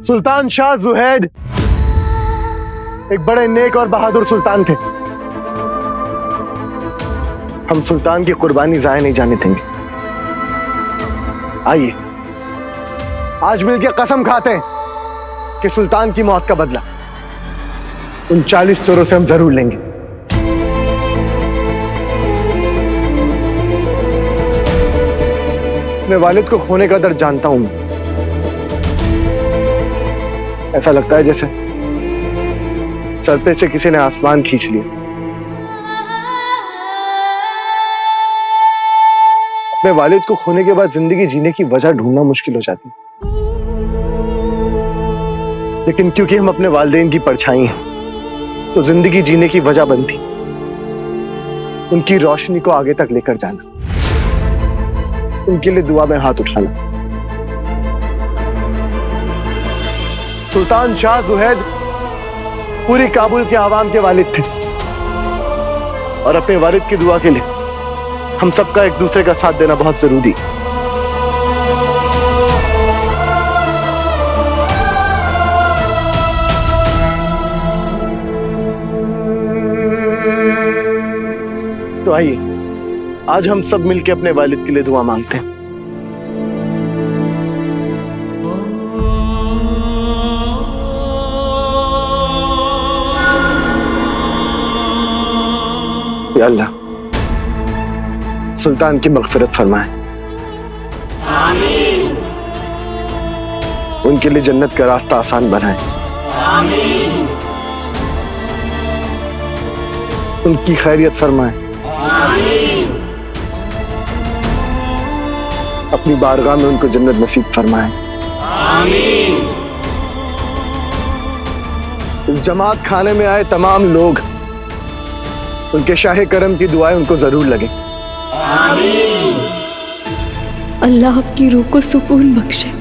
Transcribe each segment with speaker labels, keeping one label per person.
Speaker 1: सुल्तान शाह जुहैद एक बड़े नेक और बहादुर सुल्तान थे। हम सुल्तान की कुर्बानी जाया नहीं जाने देंगे। आइए आज मिलकर कसम खाते हैं कि सुल्तान की मौत का बदला उन 40 चोरों से हम जरूर लेंगे। अपने वालिद को खोने का दर्द जानता हूं मैं। ऐसा लगता है जैसे सर पे से किसी ने आसमान खींच लिया। अपने वालिद को खोने के बाद जिंदगी जीने की वजह ढूंढना मुश्किल हो जाती, लेकिन क्योंकि हम अपने वालिदैन की परछाई हैं तो जिंदगी जीने की वजह बनती उनकी रोशनी को आगे तक लेकर जाना, उनके लिए दुआ में हाथ उठाना। सुल्तान शाह जुहैद पूरी काबुल के आवाम के वालिद थे और अपने वालिद की दुआ के लिए हम सबका एक दूसरे का साथ देना बहुत जरूरी। तो आइए आज हम सब मिलकर अपने वालिद के लिए दुआ मांगते हैं। या अल्लाह सुल्तान की मग़फ़िरत फरमाए, आमीन। उनके लिए जन्नत का रास्ता आसान बनाए, आमीन। उनकी खैरियत फरमाए, आमीन। अपनी बारगाह में उनको जन्नत नसीब फरमाए, आमीन। इस जमात खाने में आए तमाम लोग उनके शाहे करम की दुआएं उनको जरूर लगे, आमीन।
Speaker 2: अल्लाह आपकी रूह को सुकून बख्शे।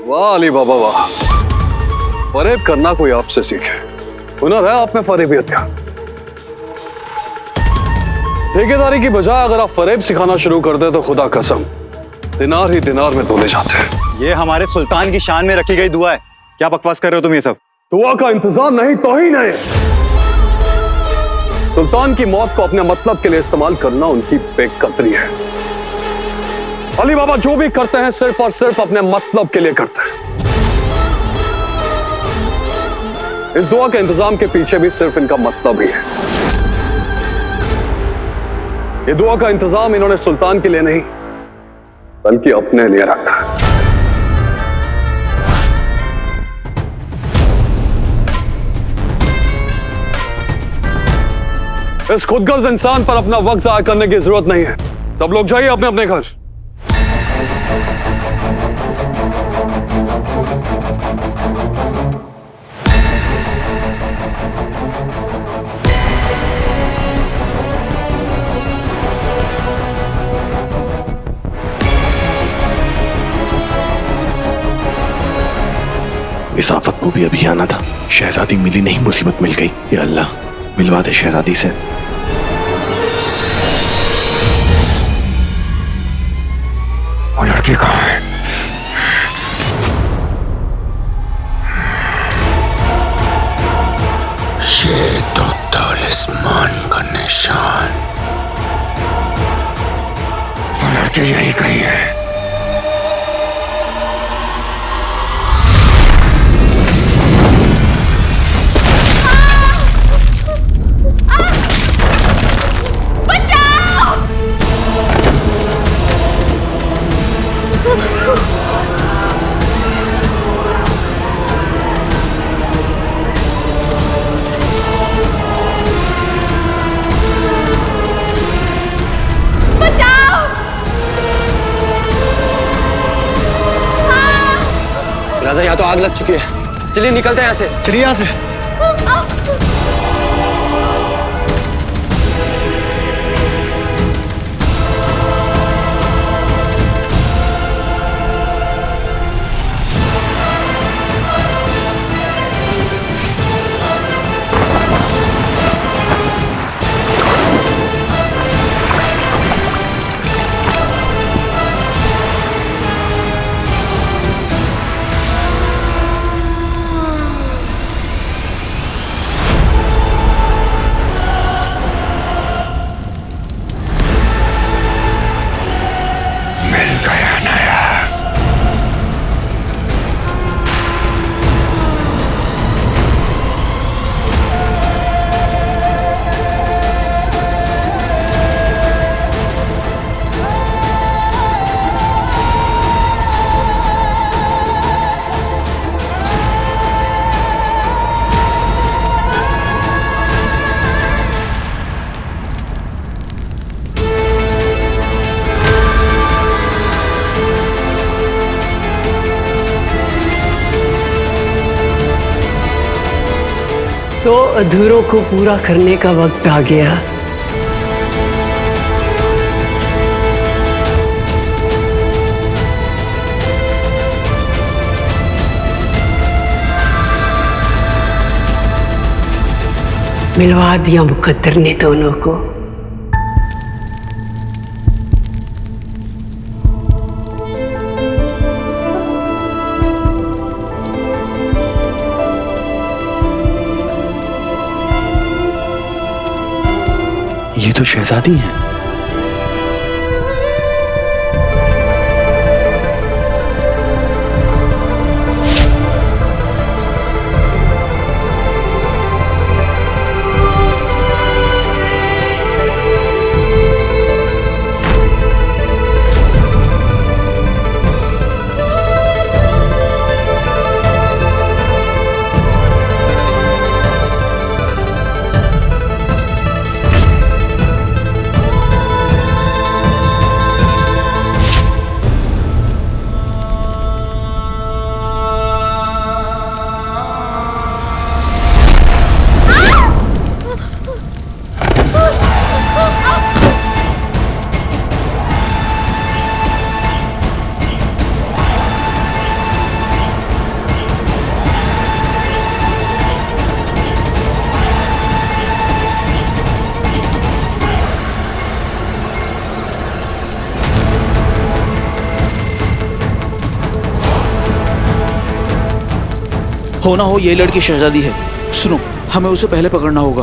Speaker 3: वाह अली बाबा वाह, फरेब करना कोई आपसे सीखे। हुनर है आप में फरेबियत का। ठेकेदारी की बजाय अगर आप फरेब सिखाना शुरू कर दे तो खुदा कसम दिनार ही दिनार में तोले जाते हैं।
Speaker 4: ये हमारे सुल्तान की शान में रखी गई दुआ है। क्या बकवास कर रहे हो तुम ये सब?
Speaker 3: दुआ का इंतजाम नहीं तौहीन है। सुल्तान की मौत को अपने मतलब के लिए इस्तेमाल करना उनकी बेकदरी है। अली बाबा जो भी करते हैं सिर्फ और सिर्फ अपने मतलब के लिए करते हैं। इस दुआ के इंतजाम के पीछे भी सिर्फ इनका मतलब ही है। ये दुआ का इंतजाम इन्होंने सुल्तान के लिए नहीं बल्कि अपने लिए रखा है। इस खुदगर्ज इंसान पर अपना वक्त जाया करने की जरूरत नहीं है। सब लोग जाइए अपने अपने घर।
Speaker 5: इस आफत को भी अभी आना था। शहजादी मिली नहीं, मुसीबत मिल गई। या अल्लाह मिलवा दे शहजादी से। वो लड़की कहाँ है? ये तो तालिस्मान का निशान। वो लड़की यही कहीं है।
Speaker 6: राजा यहाँ तो आग लग चुकी है, चलिए निकलते हैं यहाँ से।
Speaker 4: चलिए यहाँ से।
Speaker 7: तो अधूरों को पूरा करने का वक्त आ गया। मिलवा दिया मुकद्दर ने दोनों को।
Speaker 5: ये तो शहजादी है।
Speaker 8: हो ना हो ये लड़की शहजादी है। सुनो, हमें उसे पहले पकड़ना होगा।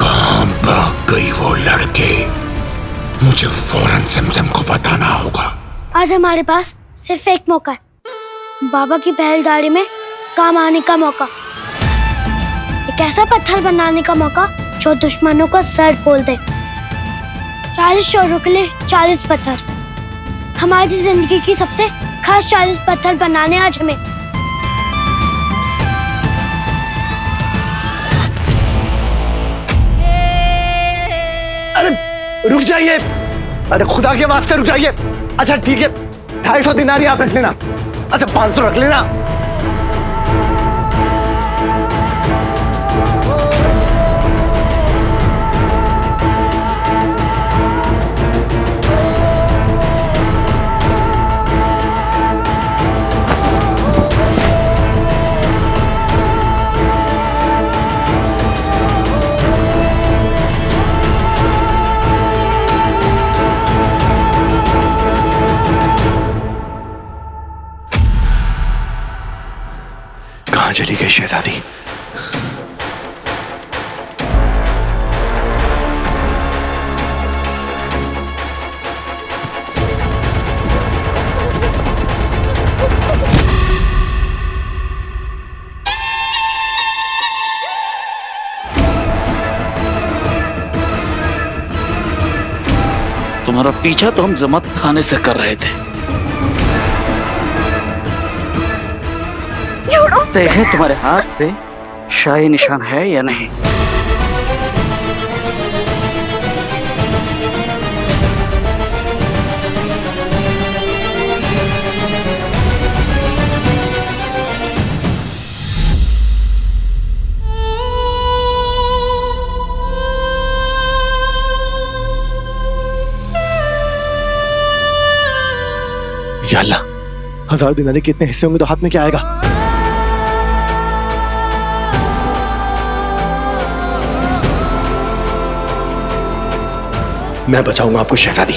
Speaker 9: कहां भाग गई वो लड़के? मुझे फौरन सिमसिम को बताना होगा।
Speaker 10: आज हमारे पास सिर्फ एक मौका है, बाबा की पहरेदारी में काम आने का मौका, एक ऐसा पत्थर बनाने का मौका जो दुश्मनों का सर फोड़ दे। 40 चोरों के लिए 40 पत्थर, हमारी जिंदगी की सबसे खास 40 पत्थर बनाने आज हमें।
Speaker 1: अरे रुक जाइए, अरे खुदा के वास्ते रुक जाइए। अच्छा ठीक है, 250 दिनारी आप रख लेना। अच्छा 500 रख लेना।
Speaker 5: कहां चली गई शहजादी?
Speaker 8: तुम्हारा पीछा तो हम जमात थाने से कर रहे थे। देखें तुम्हारे हाथ पे शाही निशान है या नहीं।
Speaker 5: या अल्लाह, 1000 दिनारे के इतने हिस्से होंगे तो हाथ में क्या आएगा? मैं बचाऊंगा आपको शहजादी।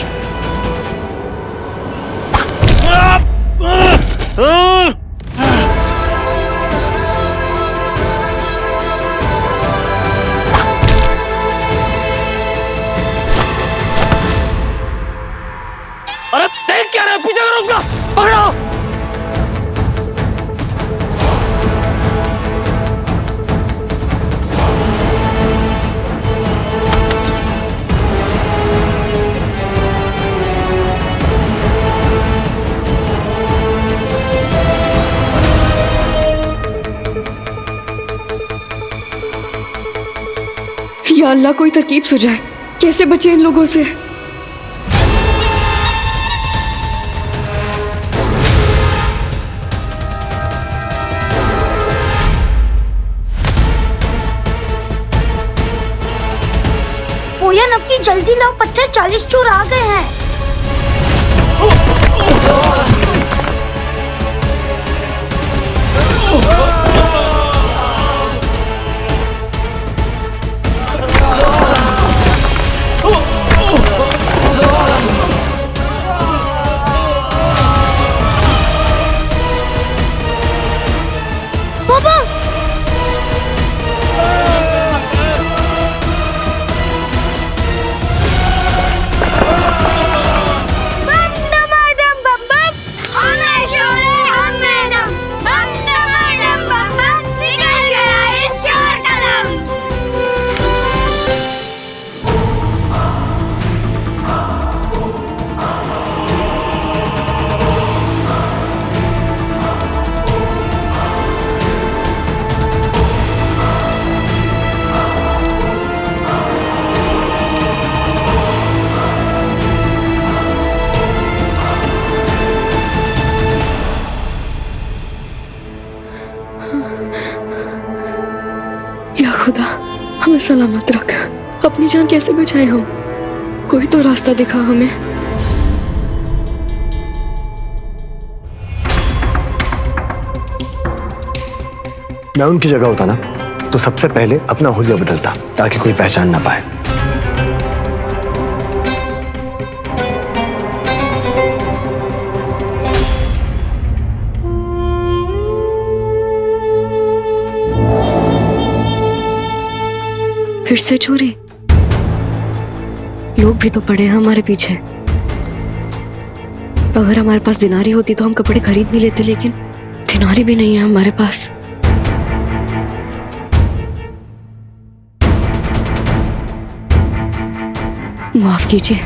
Speaker 8: अरे देख क्या रहे हो? पीछे करो उसका, पकड़ो।
Speaker 2: या अल्लाह, कोई तरकीब सुझाए, कैसे बचे इन लोगों से।
Speaker 10: ओया नफी, जल्दी लाओ पत्थर, 40 चोर आ गए हैं। पापा,
Speaker 2: या खुदा, हमें सलामत रख। अपनी जान कैसे बचाए हम? कोई तो रास्ता दिखा हमें।
Speaker 1: मैं उनकी जगह होता ना तो सबसे पहले अपना हुलिया बदलता ताकि कोई पहचान ना पाए।
Speaker 2: फिर से चोरी? लोग भी तो पड़े हैं हमारे पीछे। अगर हमारे पास दिनारी होती तो हम कपड़े खरीद भी लेते, लेकिन दिनारी भी नहीं है हमारे पास। माफ कीजिए।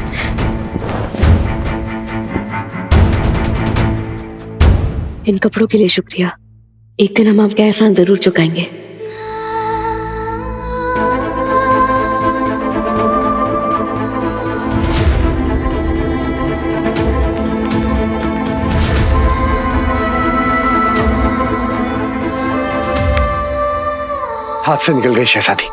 Speaker 2: इन कपड़ों के लिए शुक्रिया। एक दिन हम आपका एहसान जरूर चुकाएंगे।
Speaker 1: हाथ से निकल गई शहजादी।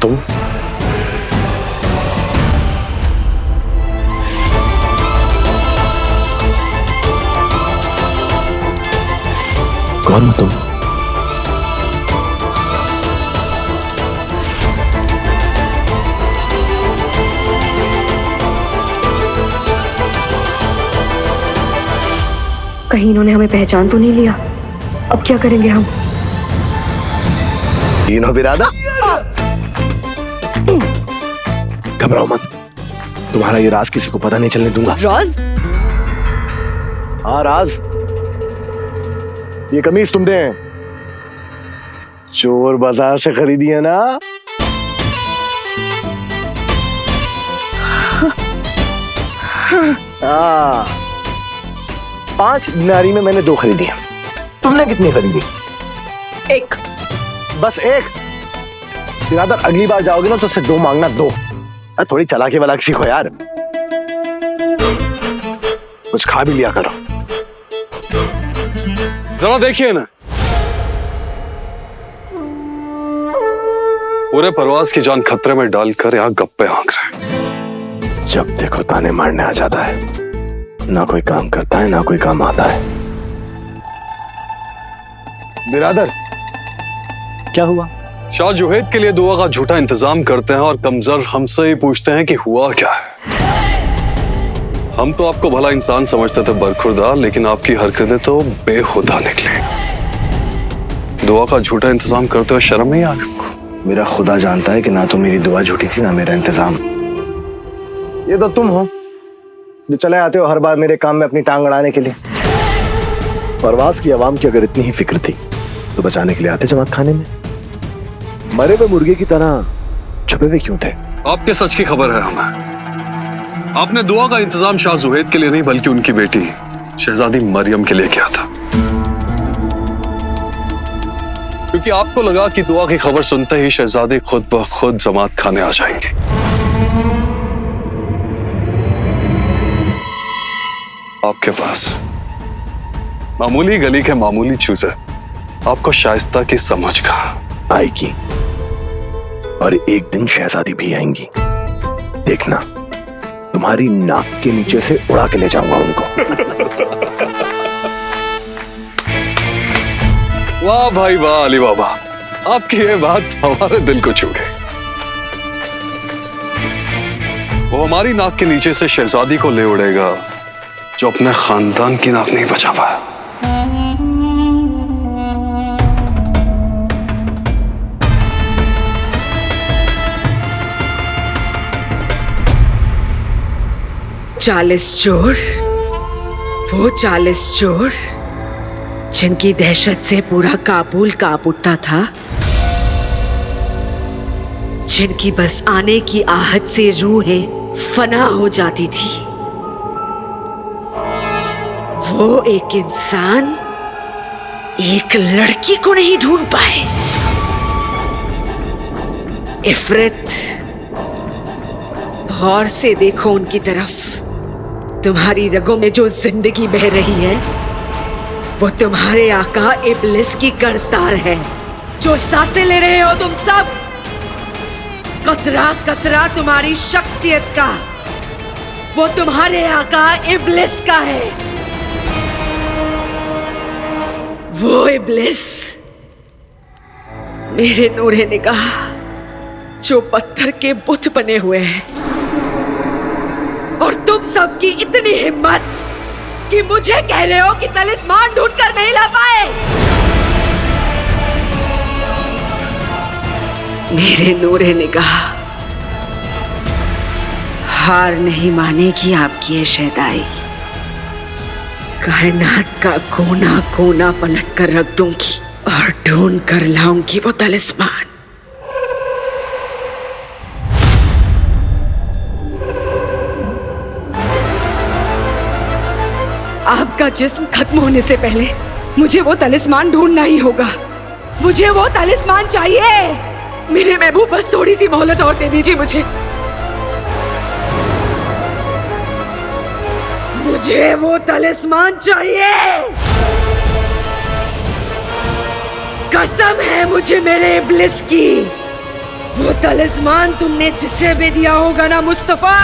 Speaker 1: तुम
Speaker 5: कौन हो तुम?
Speaker 2: कहीं इन्होंने हमें पहचान तो नहीं लिया? अब क्या करेंगे हम?
Speaker 1: तीनों बिरादर, घबराओ मत। तुम्हारा ये राज किसी को पता नहीं चलने दूंगा।
Speaker 2: राज?
Speaker 1: हाँ राज। ये कमीज तुमने चोर बाजार से खरीदी है ना? हाँ। 5 दिनारी में मैंने 2 खरीदी है। तुमने कितनी खरीदी?
Speaker 2: 1।
Speaker 1: बस 1? बिरादर अगली बार जाओगे ना तो उससे 2 मांगना, 2। थोड़ी चालाकी वाला सीखो यार, कुछ खा भी लिया करो।
Speaker 3: जरा देखिए ना, पूरे परवाज की जान खतरे में डालकर यहाँ गप्पे हाँक रहे।
Speaker 5: जब देखो ताने मारने आ जाता है, ना कोई काम करता है ना कोई काम आता है।
Speaker 1: बिरादर क्या हुआ?
Speaker 3: शाह जुहैद के लिए दुआ का झूठा इंतजाम करते हैं और कमजोर हमसे ही पूछते हैं कि हुआ क्या है। हम तो आपको भला इंसान समझते थे बरखुरदार, लेकिन आपकी हरकतें तो बेहुदा निकली। दुआ का झूठा इंतजाम करते हुए शर्म नहीं आ रही आपको?
Speaker 1: मेरा खुदा जानता है कि ना तो मेरी दुआ झूठी थी ना मेरा इंतजाम। ये तो तुम हो जो चले आते हो हर बार मेरे काम में अपनी टांग अड़ाने के लिए।
Speaker 5: परवाज की आवाम की अगर इतनी ही फिक्र थी तो बचाने के लिए आते जमात खाने में। मरे हुए मुर्गे की तरह छुपे हुए क्यों थे?
Speaker 3: आपके सच की खबर है हमें। आपने दुआ का इंतजाम शाह जुहैद के लिए नहीं बल्कि उनकी बेटी शहजादी मरियम के लिए किया था, क्योंकि आपको लगा कि दुआ की खबर सुनते ही शहजादी खुद ब खुद जमात खाने आ जाएंगे। आपके पास मामूली गली के मामूली चूजे आपको शाइस्ता की समझ कहा
Speaker 5: आएगी, और एक दिन शहजादी भी आएंगी। देखना, तुम्हारी नाक के नीचे से उड़ा के ले जाऊंगा उनको।
Speaker 3: वाह भाई वाह अली बाबा, आपकी ये बात हमारे दिल को छू गई। वो हमारी नाक के नीचे से शहजादी को ले उड़ेगा जो अपने खानदान की नाक नहीं बचा पाया।
Speaker 7: चोर, वो 40 चोर जिनकी दहशत से पूरा काबुल कांप उठता था, जिनकी बस आने की आहट से रूहें फना हो जाती थी। वो एक इंसान एक लड़की को नहीं ढूंढ पाए। इफरत, गौर से देखो उनकी तरफ। तुम्हारी रगों में जो जिंदगी बह रही है वो तुम्हारे आका इब्लिस की कर्जदार है। जो सांसें ले रहे हो तुम सब, कतरा कतरा तुम्हारी शख्सियत का, वो तुम्हारे आका इब्लिस का है। वो इब्लिस मेरे नूरे निगाह जो पत्थर के बुत बने हुए हैं, और तुम सबकी इतनी हिम्मत कि मुझे कह रहे हो कि तलिस्मान ढूंढकर नहीं ला पाए। मेरे नूरे निगाह हार नहीं मानेगी आपकी ये शहदाई। कायनात का कोना कोना पलट कर रख दूंगी और ढूंढ कर लाऊंगी वो तलिस्मान। आपका जिस्म खत्म होने से पहले मुझे वो तलिस्मान ढूंढना ही होगा। मुझे वो तलिस्मान चाहिए। मेरे महबूब, बस थोड़ी सी मोहलत और दे दीजिए मुझे। मुझे वो तलिस्मान चाहिए। कसम है मुझे मेरे इब्लिस की। वो तलिस्मान तुमने जिसे भी दिया होगा ना मुस्तफा,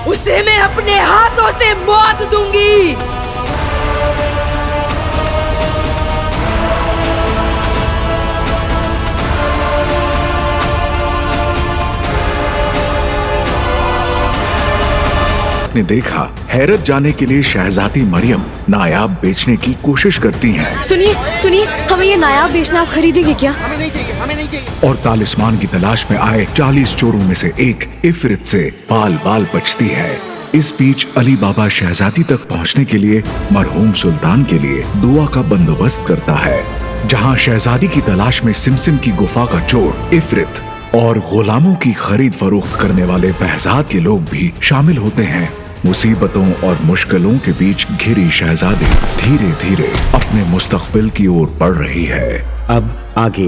Speaker 7: उसे मैं अपने हाथों से मौत दूंगी।
Speaker 9: ने देखा, हैरत जाने के लिए शहजादी मरियम नायाब बेचने की कोशिश करती हैं।
Speaker 2: सुनिए सुनिए, हमें ये नायाब बेचना आप खरीदेंगे क्या?
Speaker 11: हमें नहीं चाहिए, हमें नहीं चाहिए।
Speaker 9: और तालिस्मान की तलाश में आए 40 चोरों में से एक इफरित से बाल बाल बचती है। इस बीच अली बाबा शहजादी तक पहुंचने के लिए मरहूम सुल्तान के लिए दुआ का बंदोबस्त करता है, जहां शहजादी की तलाश में सिमसिम की गुफा का चोर इफरित और गुलामों की खरीद फरोख्त करने वाले बहजाद के लोग भी शामिल होते हैं। मुसीबतों और मुश्किलों के बीच घिरी शहजादी धीरे धीरे अपने मुस्तकबिल की ओर बढ़ रही है।
Speaker 5: अब आगे